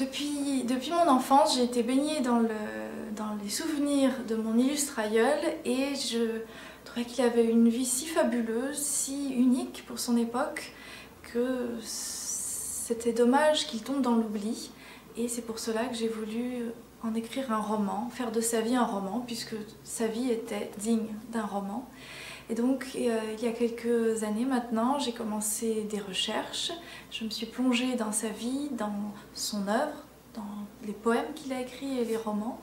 Depuis mon enfance, j'ai été baignée dans les souvenirs de mon illustre aïeul et je trouvais qu'il avait une vie si fabuleuse, si unique pour son époque que c'était dommage qu'il tombe dans l'oubli. Et c'est pour cela que j'ai voulu en écrire un roman, faire de sa vie un roman, puisque sa vie était digne d'un roman. Et donc, il y a quelques années maintenant, j'ai commencé des recherches. Je me suis plongée dans sa vie, dans son œuvre, dans les poèmes qu'il a écrits et les romans.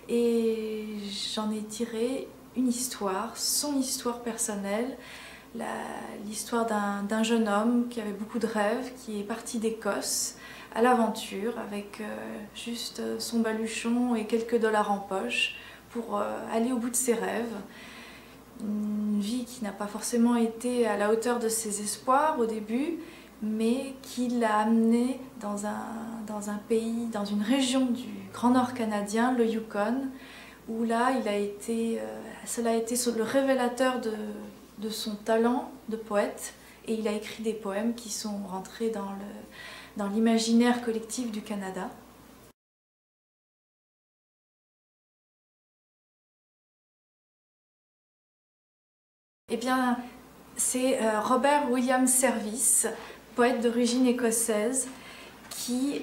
Et j'en ai tiré une histoire, son histoire personnelle, l'histoire d'un jeune homme qui avait beaucoup de rêves, qui est parti d'Écosse à l'aventure avec juste son baluchon et quelques dollars en poche pour aller au bout de ses rêves. Une vie qui n'a pas forcément été à la hauteur de ses espoirs au début, mais qui l'a amené dans un pays, dans une région du Grand Nord canadien, le Yukon, où là cela a été le révélateur de son talent de poète, et il a écrit des poèmes qui sont rentrés dans l'imaginaire collectif du Canada. Eh bien, c'est Robert William Service, poète d'origine écossaise, qui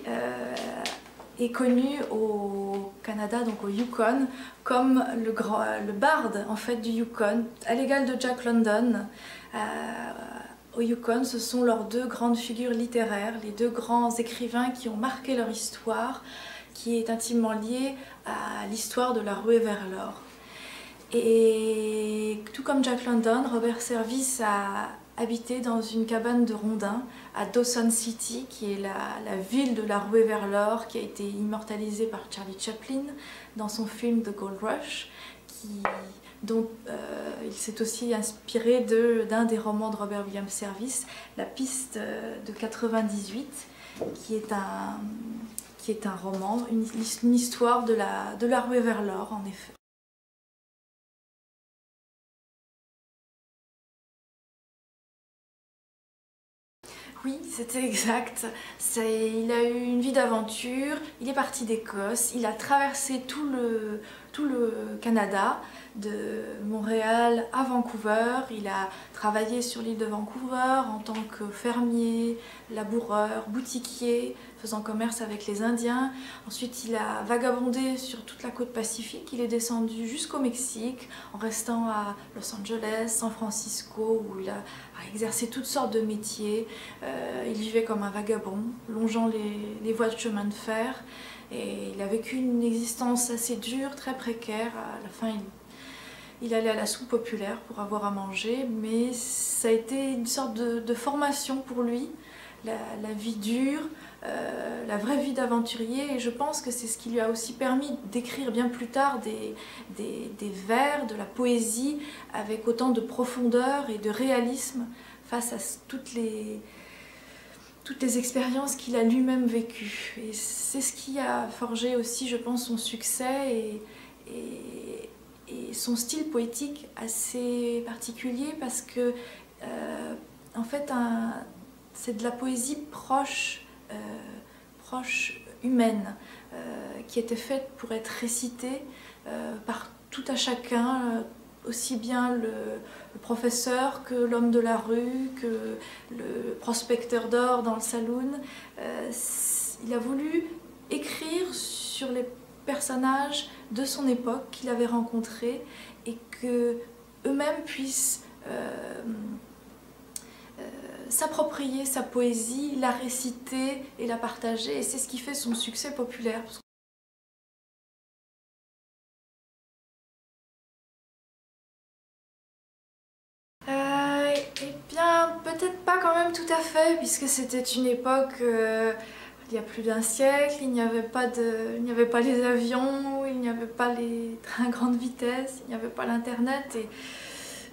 est connu au Canada, donc au Yukon, comme le barde en fait, du Yukon, à l'égal de Jack London. Au Yukon, ce sont leurs deux grandes figures littéraires, les deux grands écrivains qui ont marqué leur histoire, qui est intimement liée à l'histoire de la ruée vers l'or. Et tout comme Jack London, Robert Service a habité dans une cabane de rondins à Dawson City, qui est la ville de la ruée vers l'or, qui a été immortalisée par Charlie Chaplin dans son film The Gold Rush, dont il s'est aussi inspiré d'un des romans de Robert Williams Service, La Piste de 98, qui est un roman, une histoire de la ruée vers l'or en effet. Oui, c'était exact. Il a eu une vie d'aventure, il est parti d'Écosse, il a traversé tout le Canada, de Montréal à Vancouver. Il a travaillé sur l'île de Vancouver en tant que fermier, laboureur, boutiquier, faisant commerce avec les Indiens. Ensuite, il a vagabondé sur toute la côte pacifique. Il est descendu jusqu'au Mexique en restant à Los Angeles, San Francisco, où il a exercé toutes sortes de métiers. Il vivait comme un vagabond, longeant les voies de chemin de fer. Et il a vécu une existence assez dure, très précaire. À la fin, il allait à la soupe populaire pour avoir à manger, mais ça a été une sorte de formation pour lui, la vie dure, la vraie vie d'aventurier, et je pense que c'est ce qui lui a aussi permis d'écrire bien plus tard des vers, de la poésie, avec autant de profondeur et de réalisme face à toutes les expériences qu'il a lui-même vécues. Et c'est ce qui a forgé aussi, je pense, son succès et son style poétique assez particulier, parce que en fait c'est de la poésie proche humaine, qui était faite pour être récitée par tout à chacun, aussi bien le professeur que l'homme de la rue, que le prospecteur d'or dans le saloon. Il a voulu écrire sur les personnages de son époque qu'il avait rencontrés, et que eux-mêmes puissent s'approprier sa poésie, la réciter et la partager, et c'est ce qui fait son succès populaire. Eh bien, peut-être pas quand même tout à fait, puisque c'était une époque, il y a plus d'un siècle, il n'y avait pas les avions, il n'y avait pas les trains à grande vitesse, il n'y avait pas l'internet, et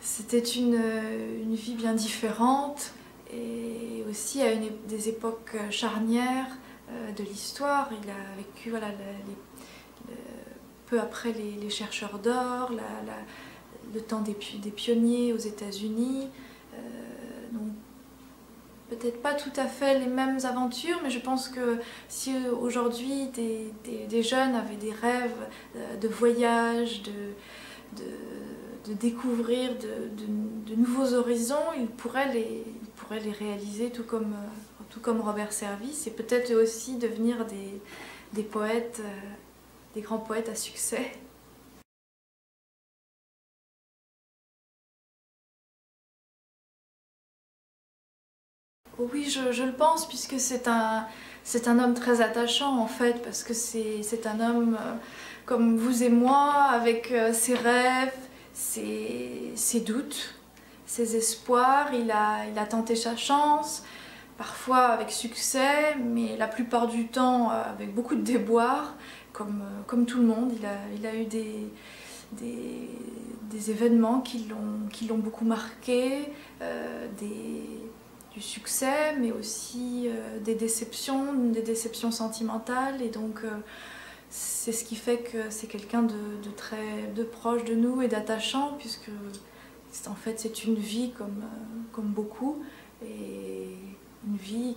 c'était une vie bien différente, et aussi à des époques charnières de l'histoire. Il a vécu voilà, peu après les chercheurs d'or, le temps des pionniers aux États-Unis. Donc peut-être pas tout à fait les mêmes aventures, mais je pense que si aujourd'hui des jeunes avaient des rêves de voyage, de découvrir de nouveaux horizons, ils pourraient les réaliser tout comme Robert Service, et peut-être aussi devenir des poètes, des grands poètes à succès. Oui, je le pense, puisque c'est un homme très attachant en fait, parce que c'est un homme comme vous et moi, avec ses rêves, ses doutes, ses espoirs. Il a tenté sa chance, parfois avec succès, mais la plupart du temps avec beaucoup de déboires, comme tout le monde. Il a eu des événements qui l'ont beaucoup marqué, du succès, mais aussi des déceptions sentimentales, et donc c'est ce qui fait que c'est quelqu'un de proche de nous et d'attachant, puisque en fait c'est une vie comme beaucoup, et une vie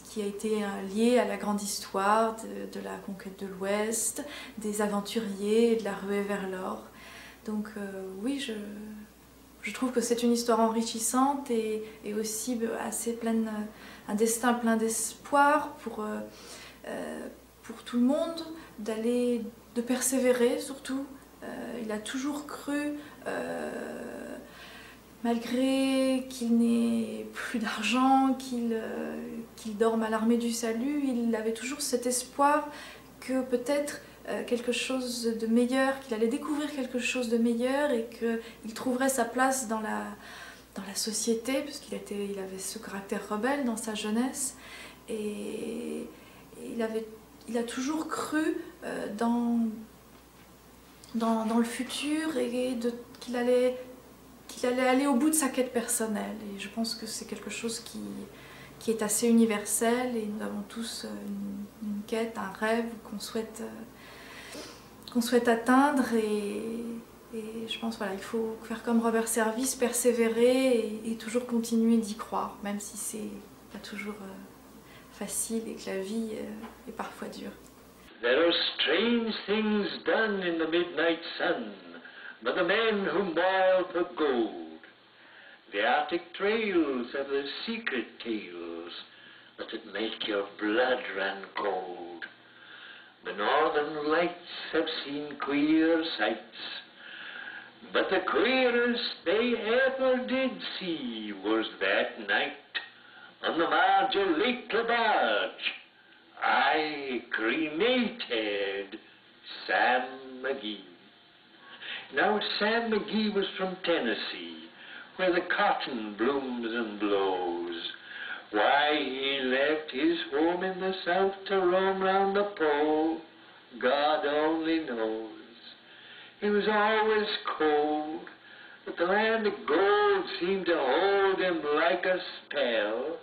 qui a été liée à la grande histoire de la conquête de l'Ouest, des aventuriers et de la ruée vers l'or. Donc oui, je trouve que c'est une histoire enrichissante et aussi assez pleine, un destin plein d'espoir pour tout le monde, de persévérer surtout. Il a toujours cru, malgré qu'il n'ait plus d'argent, qu'il dorme à l'armée du salut, il avait toujours cet espoir que peut-être quelque chose de meilleur, qu'il allait découvrir quelque chose de meilleur, et qu'il trouverait sa place dans la société, puisqu'il avait ce caractère rebelle dans sa jeunesse, et il a toujours cru dans le futur, et qu'il allait aller au bout de sa quête personnelle. Et je pense que c'est quelque chose qui est assez universel, et nous avons tous une quête, un rêve qu'on souhaite atteindre, et je pense il faut faire comme Robert Service, persévérer et toujours continuer d'y croire, même si c'est pas toujours facile et que la vie est parfois dure. There are strange things done in the midnight sun by the men who moil for gold. The Arctic trails have their secret tales that'd make your blood run cold. The northern lights have seen queer sights, but the queerest they ever did see was that night on the marge of Lake Labarge. I cremated Sam McGee. Now, Sam McGee was from Tennessee, where the cotton blooms and blows. Why he left his home in the south to roam round the pole, God only knows. He was always cold, but the land of gold seemed to hold him like a spell.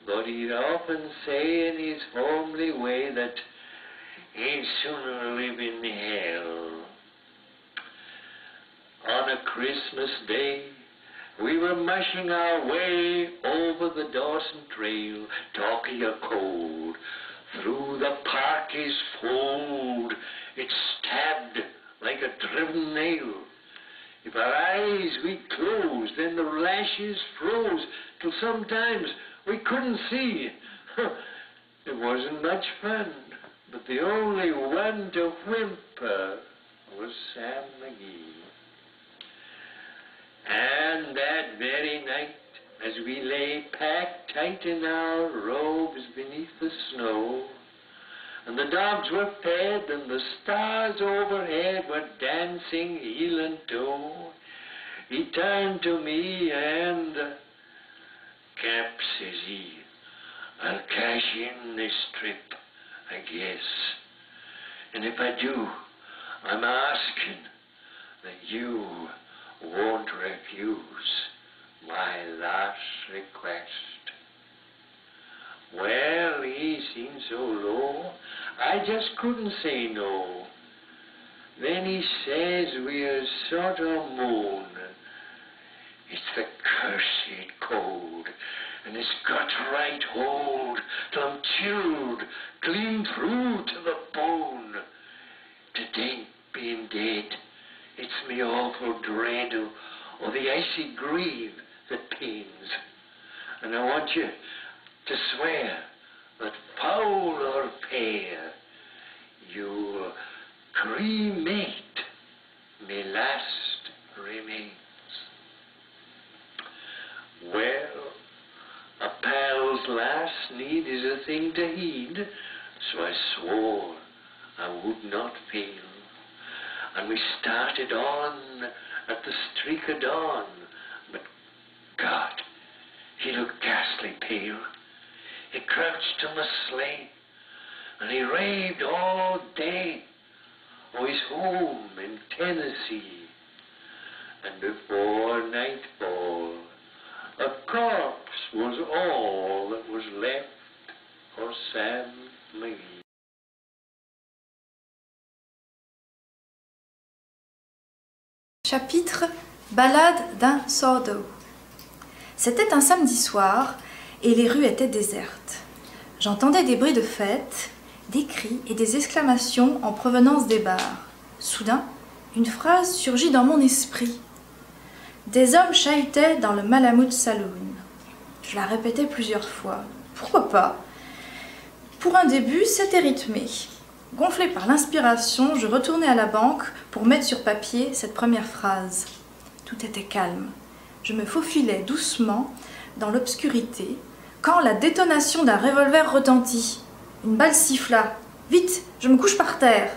But he'd often say in his homely way that he'd sooner live in hell. On a Christmas day, we were mushing our way over the Dawson Trail, talking of cold. Through the party's fold, it stabbed like a driven nail. If our eyes we closed, then the lashes froze, till sometimes we couldn't see. It wasn't much fun, but the only one to whimper was Sam McGee. And that very night, as we lay packed tight in our robes beneath the snow, and the dogs were fed and the stars overhead were dancing heel and toe, he turned to me and, "Cap," says he, "I'll cash in this trip, I guess. And if I do, I'm asking that you won't refuse my last request." Well, he seemed so low, I just couldn't say no. Then he says with a sort of moan, "It's the cursed cold, and it's got right hold till I'm chilled clean through to the bone. To think being dead, it's me awful dread o' the icy grave that pains. And I want you to swear that foul or fair, you'll cremate me last remains. Well, a pal's last need is a thing to heed, so I swore I would not fail. And we started on at the streak of dawn, but God, he looked ghastly pale. He crouched on the sleigh, and he raved all day o' his home in Tennessee. And before nightfall, a corpse was all that was left for Sam McGee. Chapitre Ballade d'un Sordo. C'était un samedi soir et les rues étaient désertes. J'entendais des bruits de fête, des cris et des exclamations en provenance des bars. Soudain, une phrase surgit dans mon esprit. Des hommes chahutaient dans le Malamute Saloon. Je la répétais plusieurs fois. Pourquoi pas? Pour un début, c'était rythmé. Gonflé par l'inspiration, je retournai à la banque pour mettre sur papier cette première phrase. Tout était calme. Je me faufilais doucement dans l'obscurité quand la détonation d'un revolver retentit. Une balle siffla. « Vite, je me couche par terre !»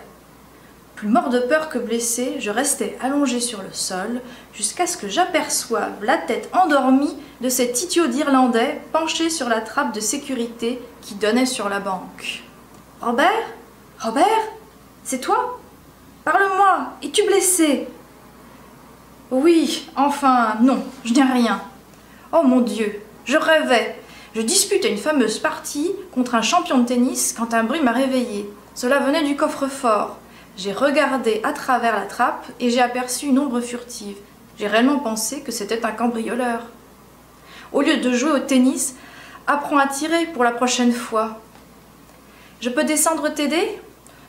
Plus mort de peur que blessé, je restai allongé sur le sol jusqu'à ce que j'aperçoive la tête endormie de cet idiot d'Irlandais penché sur la trappe de sécurité qui donnait sur la banque. « Robert ? Robert ? C'est toi ? Parle-moi, es-tu blessé ? » ?»« Oui, enfin, non, je n'ai rien. »« Oh mon Dieu, je rêvais. Je disputais une fameuse partie contre un champion de tennis quand un bruit m'a réveillé. Cela venait du coffre-fort. J'ai regardé à travers la trappe et j'ai aperçu une ombre furtive. J'ai réellement pensé que c'était un cambrioleur. Au lieu de jouer au tennis, apprends à tirer pour la prochaine fois. Je peux descendre t'aider ?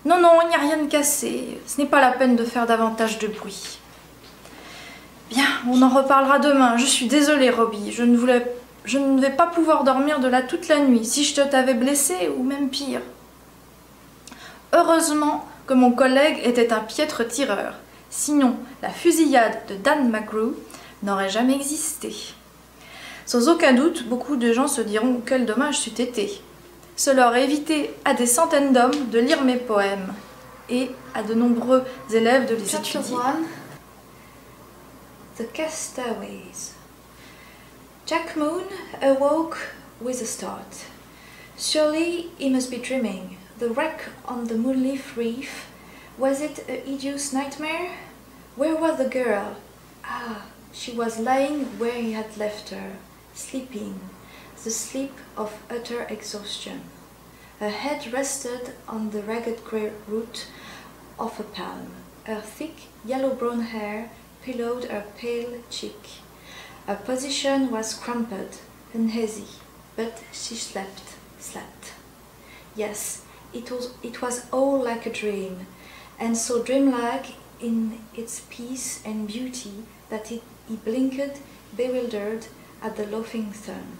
Non, non, il n'y a rien de cassé. Ce n'est pas la peine de faire davantage de bruit. Bien, on en reparlera demain. Je suis désolée, Robbie. Je ne vais pas pouvoir dormir de là toute la nuit, si je t'avais blessé ou même pire. Heureusement que mon collègue était un piètre tireur. Sinon, la fusillade de Dan McGrew n'aurait jamais existé. Sans aucun doute, beaucoup de gens se diront quel dommage c'eût été. Cela aurait évité à des centaines d'hommes de lire mes poèmes et à de nombreux élèves de les étudier. 1. The Castaways. Jack Moon awoke with a start. Surely he must be dreaming. The wreck on the Moonleaf Reef, was it a hideous nightmare? Where was the girl? Ah, she was lying where he had left her, sleeping, the sleep of utter exhaustion. Her head rested on the ragged grey root of a palm. Her thick yellow-brown hair pillowed her pale cheek. Her position was cramped, uneasy, but she slept. Yes, it was all like a dream, and so dreamlike in its peace and beauty that he blinked, bewildered, at the laughing sun.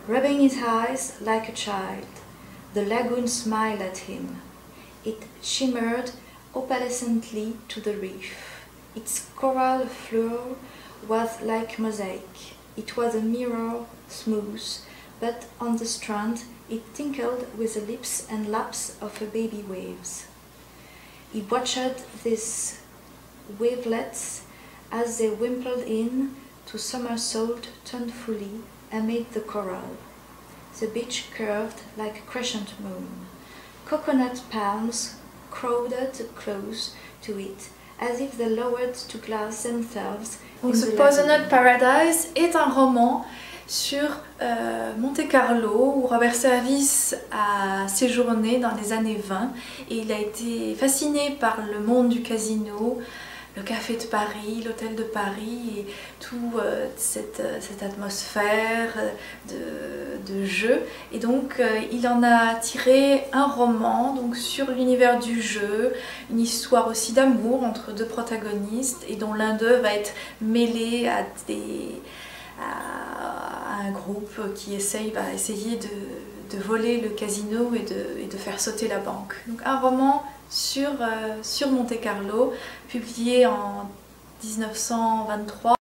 Rubbing his eyes like a child, the lagoon smiled at him. It shimmered opalescently to the reef. Its coral floor was like mosaic. It was a mirror smooth, but on the strand it tinkled with the lips and laps of a baby waves. He watched these wavelets as they wimpled in to somersault tunefully amid the coral. The beach curved like a crescent moon. Coconut palms crowded close to it, as if they lowered to glass themselves. Donc, ce Poisoned Paradise est un roman sur Monte Carlo où Robert Service a séjourné dans les années 20 et il a été fasciné par le monde du casino, le café de Paris, l'hôtel de Paris et toute cette atmosphère de jeu. Et donc il en a tiré un roman donc, sur l'univers du jeu, une histoire aussi d'amour entre deux protagonistes et dont l'un d'eux va être mêlé à un groupe qui va essayer de voler le casino et de faire sauter la banque. Donc un roman sur Monte-Carlo, publié en 1923.